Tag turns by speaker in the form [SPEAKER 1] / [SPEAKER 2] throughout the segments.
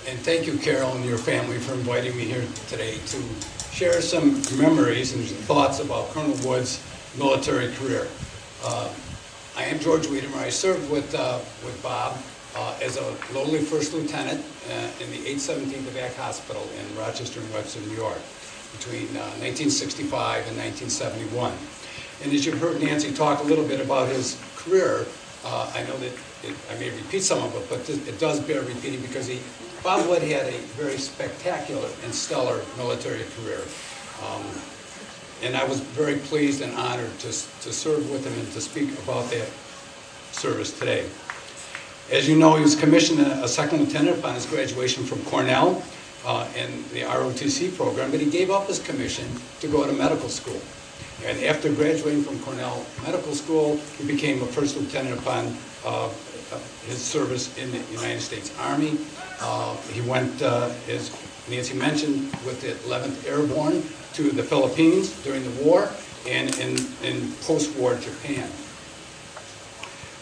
[SPEAKER 1] And thank you, Carol, and your family for inviting me here today to share some memories and thoughts about Colonel Wood's military career. I am George Wiedemer. I served with Bob as a lowly first lieutenant in the 817th Evac Hospital in Rochester and Webster, New York, between 1965 and 1971. And as you've heard Nancy talk a little bit about his career, I know that I may repeat some of it, but it does bear repeating because Bob Wood had a very spectacular and stellar military career. And I was very pleased and honored to serve with him and to speak about that service today. As you know, he was commissioned a second lieutenant upon his graduation from Cornell in the ROTC program, but he gave up his commission to go to medical school. And after graduating from Cornell Medical School, he became a first lieutenant upon his service in the United States Army. He went, as Nancy mentioned, with the 11th Airborne to the Philippines during the war and in post-war Japan.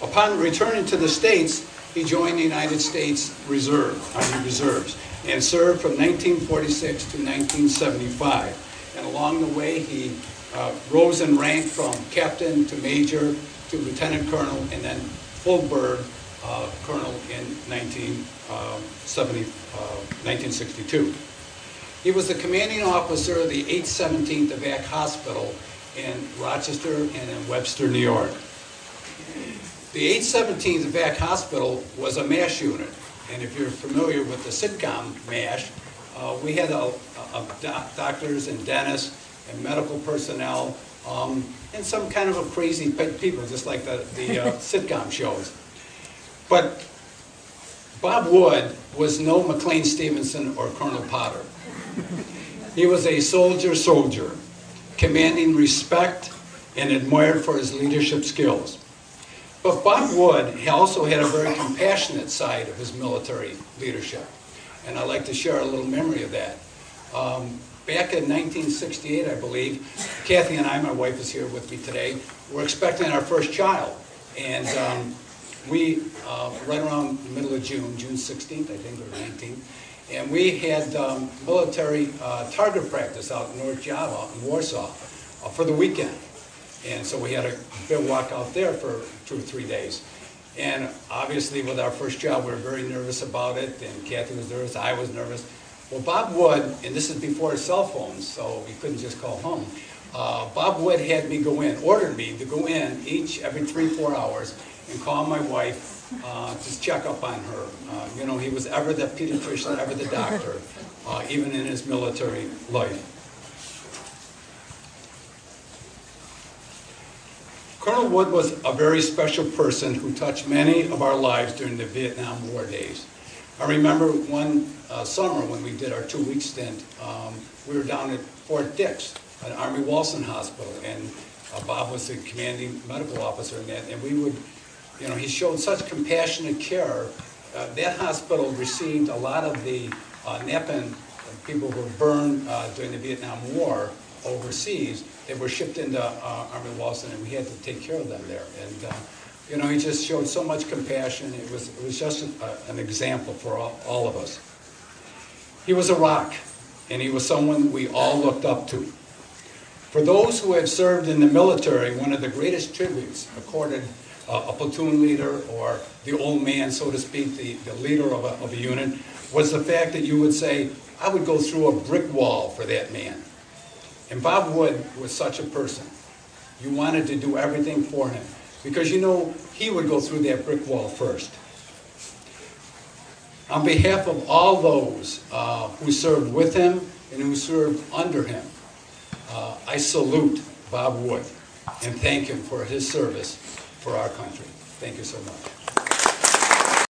[SPEAKER 1] Upon returning to the States, he joined the United States Army Reserves and served from 1946 to 1975. And along the way, he rose in rank from captain to major to lieutenant colonel and then full bird colonel in 1962. He was the commanding officer of the 817th Evac Hospital in Rochester and in Webster, New York. The 817th Evac Hospital was a MASH unit, and if you're familiar with the sitcom MASH, we had doctors and dentists and medical personnel and some kind of a crazy people, just like the sitcom shows. But Bob Wood was no McLean Stevenson or Colonel Potter. He was a soldier, commanding respect and admired for his leadership skills. But Bob Wood also had a very compassionate side of his military leadership, and I'd like to share a little memory of that. Back in 1968, I believe, Kathy and I, my wife is here with me today, were expecting our first child. And we, right around the middle of June 16th, I think, or 19th, and we had military target practice out in North Java, in Warsaw, for the weekend. And so we had a bivouac out there for 2 or 3 days. And obviously with our first job, we were very nervous about it, and Kathy was nervous, I was nervous. Well, Bob Wood, and this is before cell phones, so we couldn't just call home. Bob Wood had me go in, ordered me to go in every 3-4 hours and call my wife to check up on her. You know, he was ever the pediatrician, ever the doctor, even in his military life. Colonel Wood was a very special person who touched many of our lives during the Vietnam War days. I remember one summer when we did our 2-week stint, we were down at Fort Dix, an Army Walson Hospital, and Bob was the commanding medical officer in that, and we would, you know, he showed such compassionate care. That hospital received a lot of the Nepen people who were burned during the Vietnam War overseas. They were shipped into Army Walson, and we had to take care of them there. And you know, he just showed so much compassion. It was just an example for all of us. He was a rock, and he was someone we all looked up to. For those who have served in the military, one of the greatest tributes accorded a platoon leader or the old man, so to speak, the leader of a unit, was the fact that you would say, I would go through a brick wall for that man. And Bob Wood was such a person. You wanted to do everything for him because you know he would go through that brick wall first. On behalf of all those who served with him and who served under him, I salute Bob Wood and thank him for his service for our country. Thank you so much.